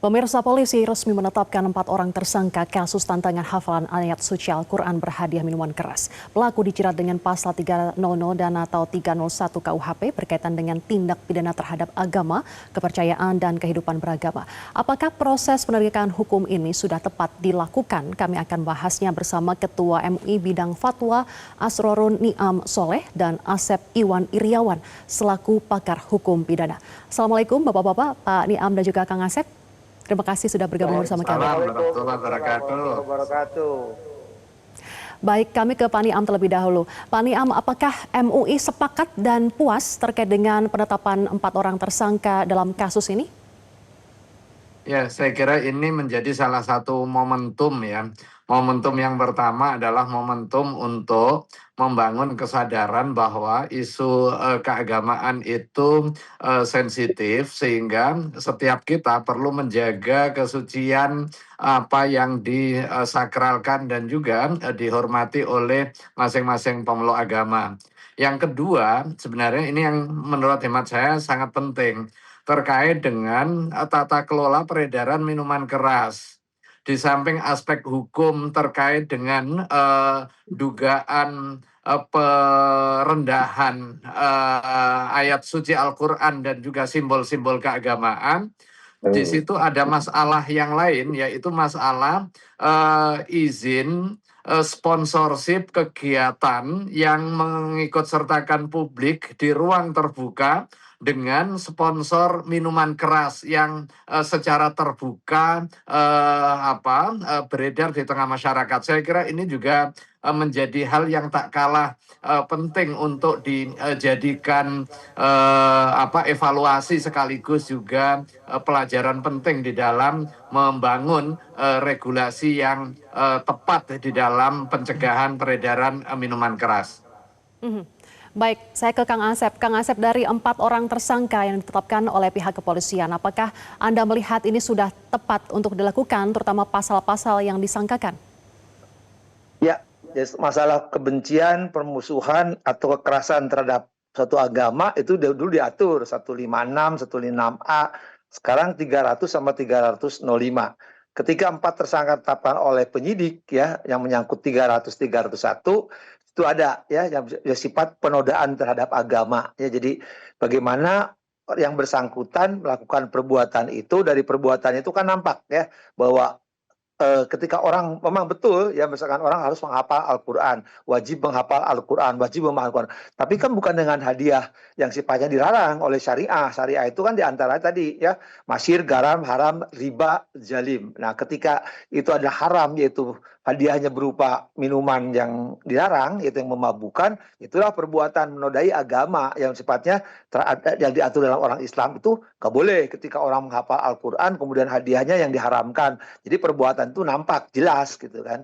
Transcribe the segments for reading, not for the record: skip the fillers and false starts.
Pemirsa, polisi resmi menetapkan 4 orang tersangka kasus tantangan hafalan ayat suci Al-Quran berhadiah minuman keras. Pelaku dijerat dengan pasal 300 dan atau 301 KUHP berkaitan dengan tindak pidana terhadap agama, kepercayaan, dan kehidupan beragama. Apakah proses penegakan hukum ini sudah tepat dilakukan? Kami akan bahasnya bersama Ketua MUI Bidang Fatwa Asrorun Niam Soleh dan Asep Iwan Iriawan selaku pakar hukum pidana. Assalamualaikum Bapak-Bapak, Pak Niam dan juga Kang Asep. Terima kasih sudah bergabung bersama kami. Assalamualaikum warahmatullahi wabarakatuh. Baik, kami ke Pak Niam terlebih dahulu. Pak Niam, apakah MUI sepakat dan puas terkait dengan penetapan 4 orang tersangka dalam kasus ini? Ya, saya kira ini menjadi salah satu momentum ya. Momentum yang pertama adalah momentum untuk membangun kesadaran bahwa isu keagamaan itu sensitif, sehingga setiap kita perlu menjaga kesucian apa yang disakralkan dan juga dihormati oleh masing-masing pemeluk agama. Yang kedua, sebenarnya ini yang menurut hemat saya sangat penting, terkait dengan tata kelola peredaran minuman keras. Di samping aspek hukum terkait dengan dugaan perendahan ayat suci Al-Quran dan juga simbol-simbol keagamaan, di situ ada masalah yang lain, yaitu masalah izin sponsorship kegiatan yang mengikut sertakan publik di ruang terbuka dengan sponsor minuman keras yang secara terbuka beredar di tengah masyarakat. Saya kira ini juga menjadi hal yang tak kalah penting untuk dijadikan evaluasi sekaligus juga pelajaran penting di dalam membangun regulasi yang tepat di dalam pencegahan peredaran minuman keras. Baik, saya ke Kang Asep. Kang Asep, dari 4 orang tersangka yang ditetapkan oleh pihak kepolisian, apakah Anda melihat ini sudah tepat untuk dilakukan, terutama pasal-pasal yang disangkakan? Ya, masalah kebencian, permusuhan, atau kekerasan terhadap suatu agama itu dulu diatur 156, 156A, sekarang 300 sama 305. Ketika 4 tersangka ditetapkan oleh penyidik ya yang menyangkut 300, 301 itu ada ya yang sifat penodaan terhadap agama ya. Jadi bagaimana yang bersangkutan melakukan perbuatan itu, dari perbuatannya itu kan nampak ya bahwa ketika orang memang betul ya, misalkan orang harus menghafal Al-Quran, wajib menghafal Al-Quran, wajib memahami Al-Quran. Tapi kan bukan dengan hadiah yang sifatnya dilarang oleh syariah. Syariah itu kan diantara tadi ya, masyir, garam, haram, riba, zalim. Nah, ketika itu ada haram, yaitu hadiahnya berupa minuman yang dilarang, yaitu yang memabukkan, itulah perbuatan menodai agama yang sifatnya yang diatur dalam orang Islam itu nggak boleh ketika orang menghafal Al-Quran, kemudian hadiahnya yang diharamkan. Jadi perbuatan itu nampak jelas gitu kan.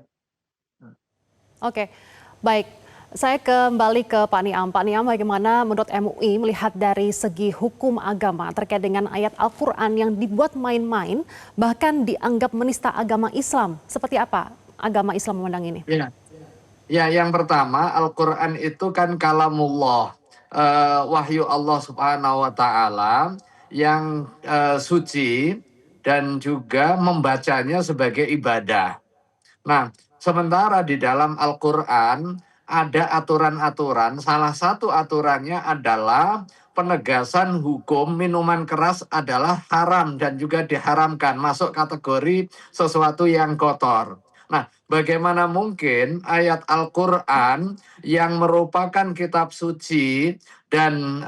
Oke, baik. Saya kembali ke Pak Niam. Pak Niam, bagaimana menurut MUI melihat dari segi hukum agama terkait dengan ayat Al-Quran yang dibuat main-main, bahkan dianggap menista agama Islam? Seperti apa agama Islam memandang ini? Ya, yang pertama, Al-Quran itu kan kalamullah, wahyu Allah Subhanahu wa Ta'ala yang suci dan juga membacanya sebagai ibadah. Nah, sementara di dalam Al-Quran ada aturan-aturan, salah satu aturannya adalah penegasan hukum minuman keras adalah haram dan juga diharamkan, masuk kategori sesuatu yang kotor. Nah, bagaimana mungkin ayat Al-Quran yang merupakan kitab suci dan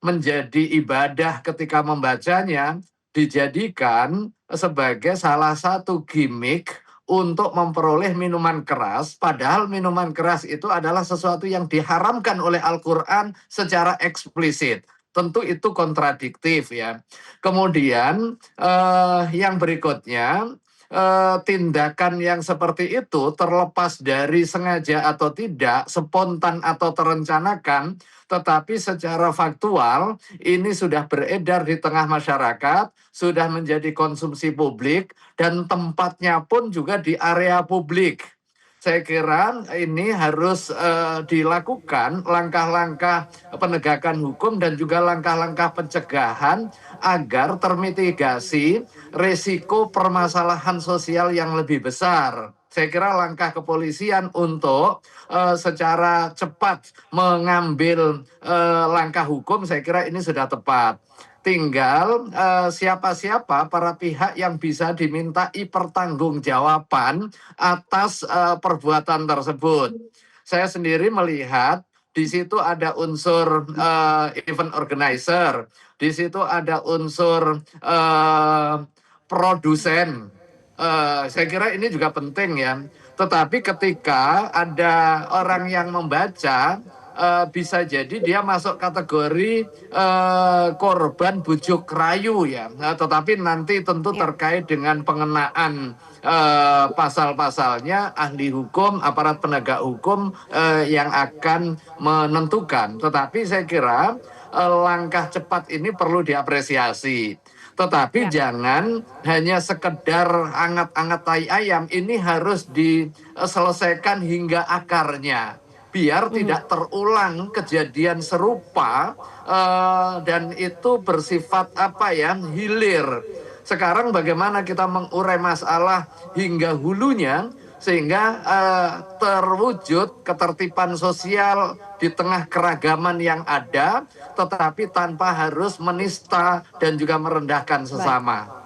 menjadi ibadah ketika membacanya dijadikan sebagai salah satu gimmick untuk memperoleh minuman keras, padahal minuman keras itu adalah sesuatu yang diharamkan oleh Al-Quran secara eksplisit. Tentu itu kontradiktif ya. Kemudian yang berikutnya, tindakan yang seperti itu terlepas dari sengaja atau tidak, spontan atau terencanakan, tetapi secara faktual ini sudah beredar di tengah masyarakat, sudah menjadi konsumsi publik, dan tempatnya pun juga di area publik. saya kira ini harus dilakukan langkah-langkah penegakan hukum dan juga langkah-langkah pencegahan agar termitigasi risiko permasalahan sosial yang lebih besar. Saya kira langkah kepolisian untuk secara cepat mengambil langkah hukum, saya kira ini sudah tepat. Tinggal siapa-siapa para pihak yang bisa dimintai pertanggungjawaban atas perbuatan tersebut. Saya sendiri melihat di situ ada unsur event organizer, di situ ada unsur produsen. Saya kira ini juga penting ya. Tetapi ketika ada orang yang membaca, bisa jadi dia masuk kategori korban bujuk rayu ya. Tetapi nanti tentu terkait dengan pengenaan pasal-pasalnya ahli hukum, aparat penegak hukum yang akan menentukan. Tetapi saya kira langkah cepat ini perlu diapresiasi. Tetapi jangan hanya sekedar angat-angat tai ayam, ini harus diselesaikan hingga akarnya. Biar tidak terulang kejadian serupa dan itu bersifat hilir. Sekarang bagaimana kita mengurai masalah hingga hulunya sehingga terwujud ketertiban sosial di tengah keragaman yang ada, tetapi tanpa harus menista dan juga merendahkan sesama.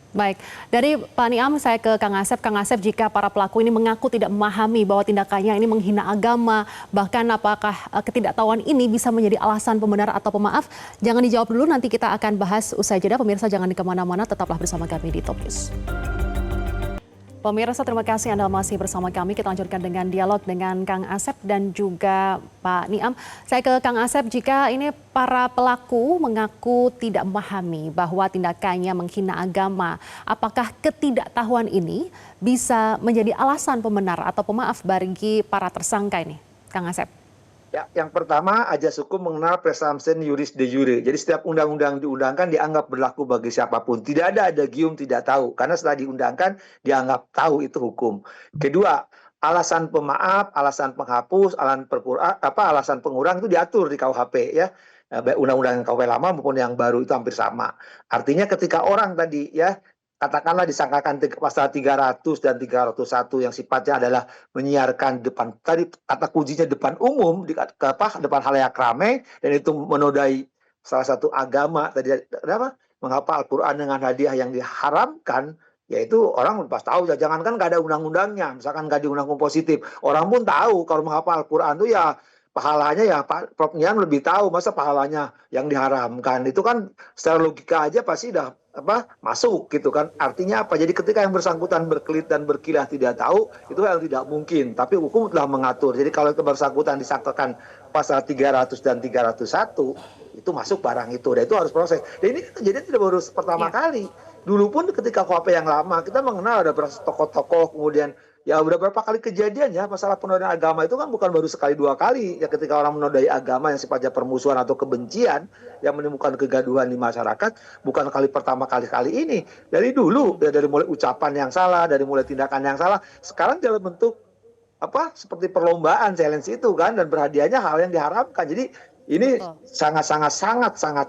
Baik, dari Pak Niam saya ke Kang Asep. Kang Asep, jika para pelaku ini mengaku tidak memahami bahwa tindakannya ini menghina agama, bahkan apakah ketidaktahuan ini bisa menjadi alasan pembenar atau pemaaf? Jangan dijawab dulu, nanti kita akan bahas usai jeda. Pemirsa jangan kemana-mana, tetaplah bersama kami di Top News. Pemirsa, terima kasih Anda masih bersama kami. Kita lanjutkan dengan dialog dengan Kang Asep dan juga Pak Niam. Saya ke Kang Asep, jika ini para pelaku mengaku tidak memahami bahwa tindakannya menghina agama, apakah ketidaktahuan ini bisa menjadi alasan pembenar atau pemaaf bagi para tersangka ini? Kang Asep. Ya, yang pertama, ajas hukum mengenal presumption juris de jure. Jadi setiap undang-undang diundangkan dianggap berlaku bagi siapapun. Tidak ada adagium tidak tahu, karena setelah diundangkan dianggap tahu itu hukum. Kedua, alasan pemaaf, alasan penghapus, alasan pengurang itu diatur di KUHP ya. Baik undang-undang KUHP lama maupun yang baru itu hampir sama. Artinya ketika orang tadi ya katakanlah disangkakan pasal 300 dan 301 yang sifatnya adalah menyiarkan depan, tadi kata kuncinya depan umum, depan halayak ramai, dan itu menodai salah satu agama, tadi menghafal Al-Quran dengan hadiah yang diharamkan, yaitu orang pas tahu, jangankan nggak ada undang-undangnya, misalkan nggak di undang-undang positif, orang pun tahu kalau menghafal Al-Quran itu ya pahalanya ya Pak Prof Niam lebih tahu, masa pahalanya yang diharamkan itu kan secara logika aja pasti udah masuk gitu kan. Artinya apa? Jadi ketika yang bersangkutan berkelit dan berkilah tidak tahu, itu yang tidak mungkin. Tapi hukum telah mengatur. Jadi kalau itu bersangkutan disangkakan pasal 300 dan 301, itu masuk barang itu. Dan itu harus proses. Dan ini kejadian tidak baru pertama kali. Dulu pun ketika KUHP yang lama, kita mengenal ada tokoh-tokoh, kemudian ya udah berapa kali kejadian ya, masalah penodaan agama itu kan bukan baru sekali dua kali ya, ketika orang menodai agama yang sifatnya permusuhan atau kebencian yang menimbulkan kegaduhan di masyarakat, bukan kali pertama kali ini. Dari dulu ya, dari mulai ucapan yang salah, dari mulai tindakan yang salah, sekarang dalam bentuk seperti perlombaan challenge itu kan, dan berhadiahnya hal yang diharamkan. Jadi ini sangat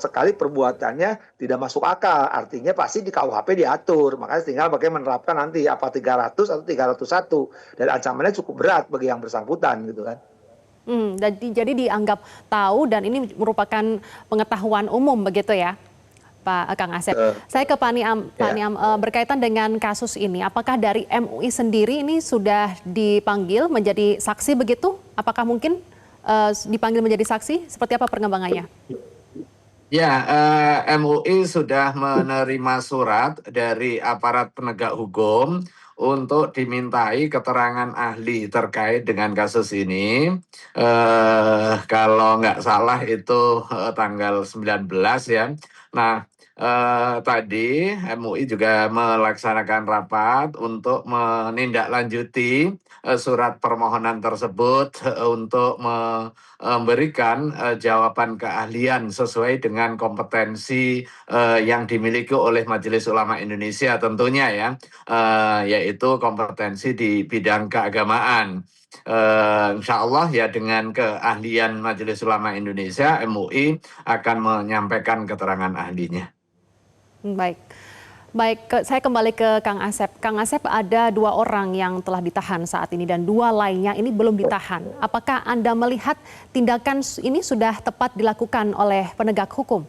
sekali perbuatannya tidak masuk akal. Artinya pasti di KUHP diatur. Makanya tinggal bagaimana menerapkan nanti apa 300 atau 301. Dan ancamannya cukup berat bagi yang bersangkutan gitu kan. Jadi dianggap tahu dan ini merupakan pengetahuan umum begitu ya, Pak Kang Asep. Saya ke Pak Niam. Pak Niam, berkaitan dengan kasus ini, apakah dari MUI sendiri ini sudah dipanggil menjadi saksi begitu? Apakah mungkin dipanggil menjadi saksi? Seperti apa perkembangannya? Ya, MUI sudah menerima surat dari aparat penegak hukum untuk dimintai keterangan ahli terkait dengan kasus ini. Kalau nggak salah itu tanggal 19 ya. Nah, tadi MUI juga melaksanakan rapat untuk menindaklanjuti surat permohonan tersebut untuk memberikan jawaban keahlian sesuai dengan kompetensi yang dimiliki oleh Majelis Ulama Indonesia tentunya ya, yaitu kompetensi di bidang keagamaan. Insya Allah ya dengan keahlian Majelis Ulama Indonesia, MUI akan menyampaikan keterangan ahlinya. Baik. Saya kembali ke Kang Asep. Kang Asep, ada 2 orang yang telah ditahan saat ini dan 2 lainnya ini belum ditahan. Apakah Anda melihat tindakan ini sudah tepat dilakukan oleh penegak hukum?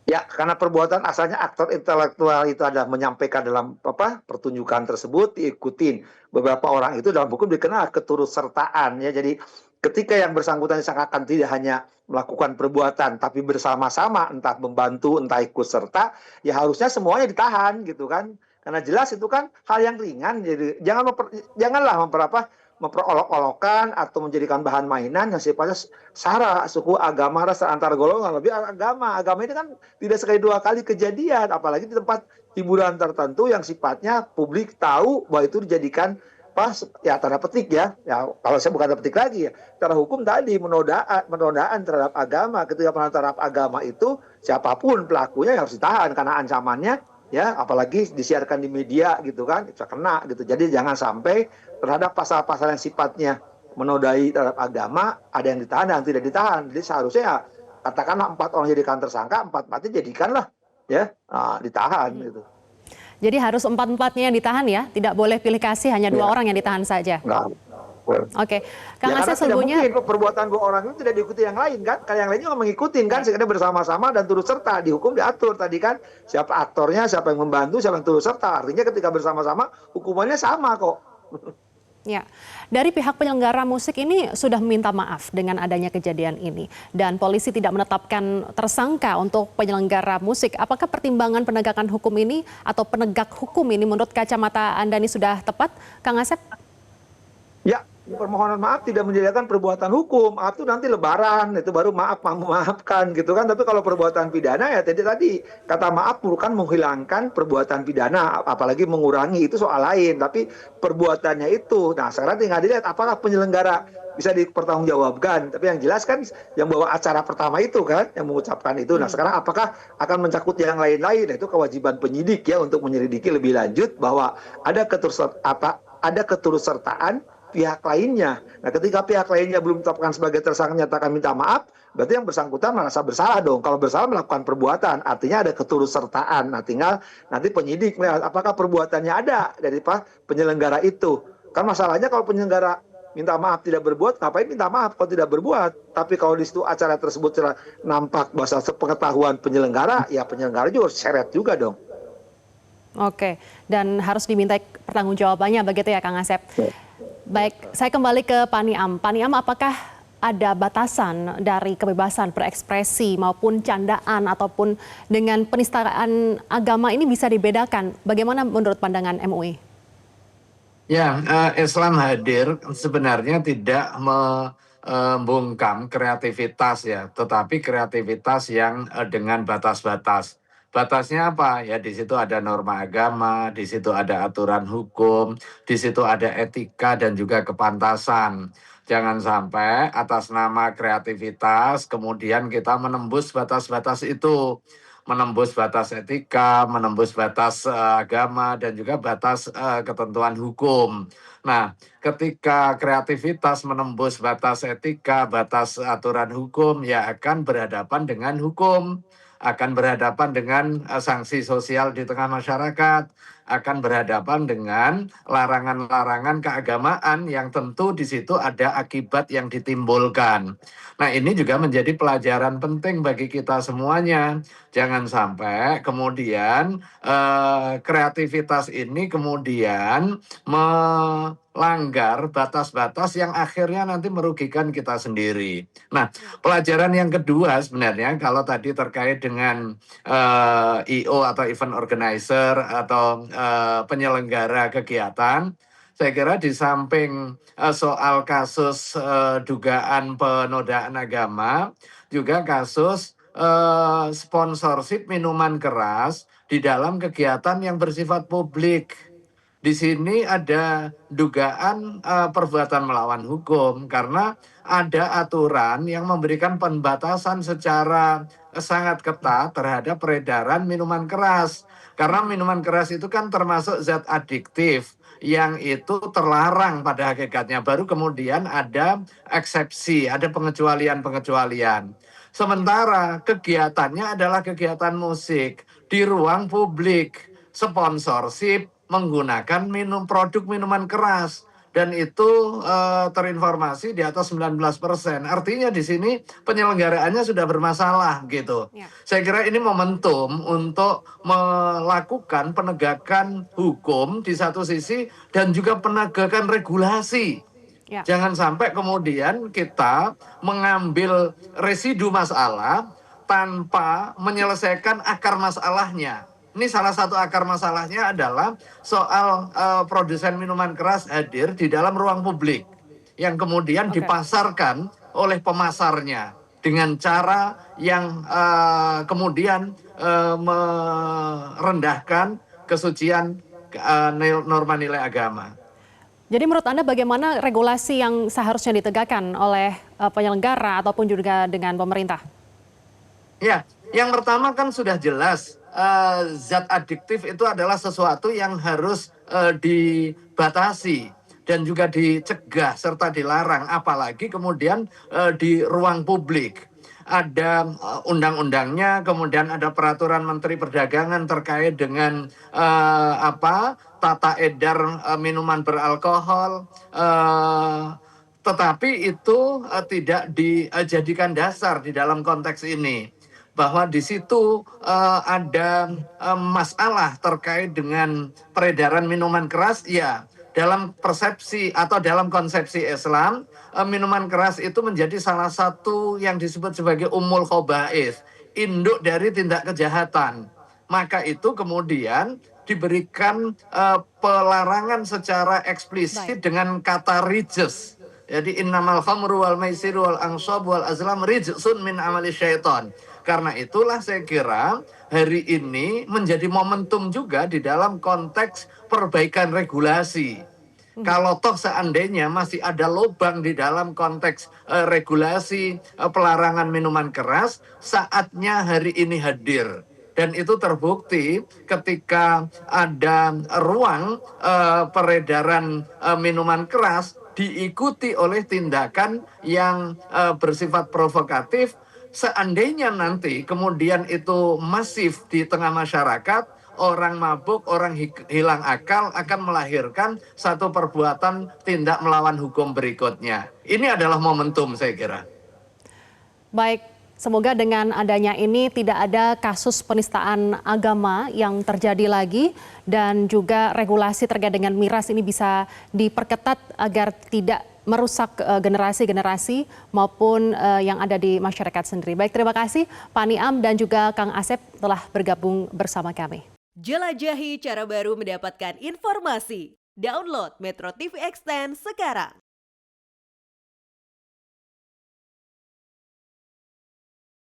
Ya, karena perbuatan asalnya aktor intelektual itu adalah menyampaikan dalam pertunjukan tersebut diikutin. Beberapa orang itu dalam hukum dikenal keturutsertaan ya. Jadi ketika yang bersangkutan disangkakan tidak hanya melakukan perbuatan tapi bersama-sama entah membantu entah ikut serta, ya harusnya semuanya ditahan gitu kan. Karena jelas itu kan hal yang ringan, jadi janganlah memperolok-olokan atau menjadikan bahan mainan yang sifatnya sara, suku, agama, ras antar golongan. Lebih agama ini kan tidak sekali 2 kali kejadian, apalagi di tempat hiburan tertentu yang sifatnya publik tahu bahwa itu dijadikan ya tanda petik ya kalau saya bukan tanda petik lagi ya, secara hukum tadi menodaan terhadap agama. Ketika penodaan terhadap agama itu siapapun pelakunya harus ditahan karena ancamannya ya, apalagi disiarkan di media gitu kan, bisa kena gitu. Jadi jangan sampai terhadap pasal-pasal yang sifatnya menodai terhadap agama ada yang ditahan dan tidak ditahan. Jadi seharusnya ya, katakanlah 4 orang jadikan tersangka, 4-4-nya jadikanlah ya ditahan gitu. Jadi harus 4-4-nya yang ditahan ya, tidak boleh pilih kasih hanya 2 orang yang ditahan saja. Enggak. Oke, Kang Ya, Asep karena tidak sebelumnya mungkin perbuatan 2 orang itu tidak diikuti yang lain kan. Kalau yang lainnya mengikuti kan, sekedar bersama-sama dan turut serta. Di hukum diatur tadi kan, siapa aktornya, siapa yang membantu, siapa yang turut serta. Artinya ketika bersama-sama hukumannya sama kok. ya, dari pihak penyelenggara musik ini sudah meminta maaf dengan adanya kejadian ini dan polisi tidak menetapkan tersangka untuk penyelenggara musik. Apakah pertimbangan penegakan hukum ini atau penegak hukum ini menurut kacamata Anda ini sudah tepat, Kang Asep? Ya, permohonan maaf tidak menjadikan perbuatan hukum. Maaf itu nanti lebaran, itu baru memaafkan gitu kan. Tapi kalau perbuatan pidana ya tadi kata maaf bukan menghilangkan perbuatan pidana, apalagi mengurangi, itu soal lain. Tapi perbuatannya itu, nah sekarang tinggal dilihat apakah penyelenggara bisa dipertanggungjawabkan. Tapi yang jelas kan yang bawa acara pertama itu kan, yang mengucapkan itu. Nah sekarang apakah akan mencakup yang lain-lain? Nah, itu kewajiban penyidik ya untuk menyelidiki lebih lanjut bahwa ada keturutsertaan pihak lainnya. Nah, ketika pihak lainnya belum ditetapkan sebagai tersangka nyatakan minta maaf, berarti yang bersangkutan merasa bersalah dong. Kalau bersalah melakukan perbuatan, artinya ada keturutsertaan. Nah, tinggal nanti penyidik melihat apakah perbuatannya ada dari penyelenggara itu. Kan masalahnya kalau penyelenggara minta maaf tidak berbuat, ngapain minta maaf kalau tidak berbuat? Tapi kalau di situ acara tersebut nampak bahasa sepengetahuan penyelenggara, ya penyelenggara juga seret juga dong. Oke, dan harus diminta pertanggungjawabannya begitu ya Kang Asep. Baik, saya kembali ke Pak Niam. Pak Niam, apakah ada batasan dari kebebasan berekspresi maupun candaan ataupun dengan penistaan agama ini bisa dibedakan? Bagaimana menurut pandangan MUI? Ya, Islam hadir sebenarnya tidak membungkam kreativitas ya, tetapi kreativitas yang dengan batas-batas. Batasnya apa? Ya di situ ada norma agama, di situ ada aturan hukum, di situ ada etika dan juga kepantasan. Jangan sampai atas nama kreativitas kemudian kita menembus batas-batas itu, menembus batas etika, menembus batas agama dan juga batas ketentuan hukum. Nah, ketika kreativitas menembus batas etika, batas aturan hukum, ya akan berhadapan dengan hukum, akan berhadapan dengan sanksi sosial di tengah masyarakat, akan berhadapan dengan larangan-larangan keagamaan yang tentu di situ ada akibat yang ditimbulkan. Nah, ini juga menjadi pelajaran penting bagi kita semuanya. Jangan sampai kemudian kreativitas ini kemudian melanggar batas-batas yang akhirnya nanti merugikan kita sendiri. Nah, pelajaran yang kedua sebenarnya kalau tadi terkait dengan IO atau event organizer atau penyelenggara kegiatan, saya kira di samping soal kasus dugaan penodaan agama, juga kasus sponsorship minuman keras di dalam kegiatan yang bersifat publik. Di sini ada dugaan perbuatan melawan hukum karena ada aturan yang memberikan pembatasan secara sangat ketat terhadap peredaran minuman keras. Karena minuman keras itu kan termasuk zat adiktif yang itu terlarang pada hakikatnya. Baru kemudian ada eksepsi, ada pengecualian-pengecualian. Sementara kegiatannya adalah kegiatan musik di ruang publik, sponsorship menggunakan produk minuman keras dan itu terinformasi di atas 19%. Artinya di sini penyelenggaraannya sudah bermasalah gitu. Ya. Saya kira ini momentum untuk melakukan penegakan hukum di satu sisi dan juga penegakan regulasi. Ya. Jangan sampai kemudian kita mengambil residu masalah tanpa menyelesaikan akar masalahnya. Ini salah satu akar masalahnya adalah soal produsen minuman keras hadir di dalam ruang publik yang kemudian dipasarkan oleh pemasarnya dengan cara yang kemudian merendahkan kesucian norma nilai agama. Jadi menurut Anda bagaimana regulasi yang seharusnya ditegakkan oleh penyelenggara ataupun juga dengan pemerintah? Ya, yang pertama kan sudah jelas zat adiktif itu adalah sesuatu yang harus dibatasi dan juga dicegah serta dilarang, apalagi kemudian di ruang publik. Ada undang-undangnya, kemudian ada peraturan Menteri Perdagangan terkait dengan tata edar minuman beralkohol, tetapi itu tidak dijadikan dasar di dalam konteks ini. Bahwa di situ ada masalah terkait dengan peredaran minuman keras, ya dalam persepsi atau dalam konsepsi Islam, minuman keras itu menjadi salah satu yang disebut sebagai ummul khaba'ith, induk dari tindak kejahatan. Maka itu kemudian diberikan pelarangan secara eksplisit dengan kata rijs. Jadi innamal khamru wal maisiru wal ansab wal azlam rijsun min amali syaiton. Karena itulah saya kira hari ini menjadi momentum juga di dalam konteks perbaikan regulasi. Kalau toh seandainya masih ada lubang di dalam konteks regulasi pelarangan minuman keras, saatnya hari ini hadir. Dan itu terbukti ketika ada ruang peredaran minuman keras diikuti oleh tindakan yang bersifat provokatif. Seandainya nanti kemudian itu masif di tengah masyarakat, orang mabuk, orang hilang akal akan melahirkan satu perbuatan tindak melawan hukum berikutnya. Ini adalah momentum saya kira. Baik, semoga dengan adanya ini tidak ada kasus penistaan agama yang terjadi lagi dan juga regulasi terkait dengan miras ini bisa diperketat agar tidak merusak generasi-generasi maupun yang ada di masyarakat sendiri. Baik, terima kasih Pak Niam dan juga Kang Asep telah bergabung bersama kami. Jelajahi cara baru mendapatkan informasi. Download Metro TV Extend sekarang.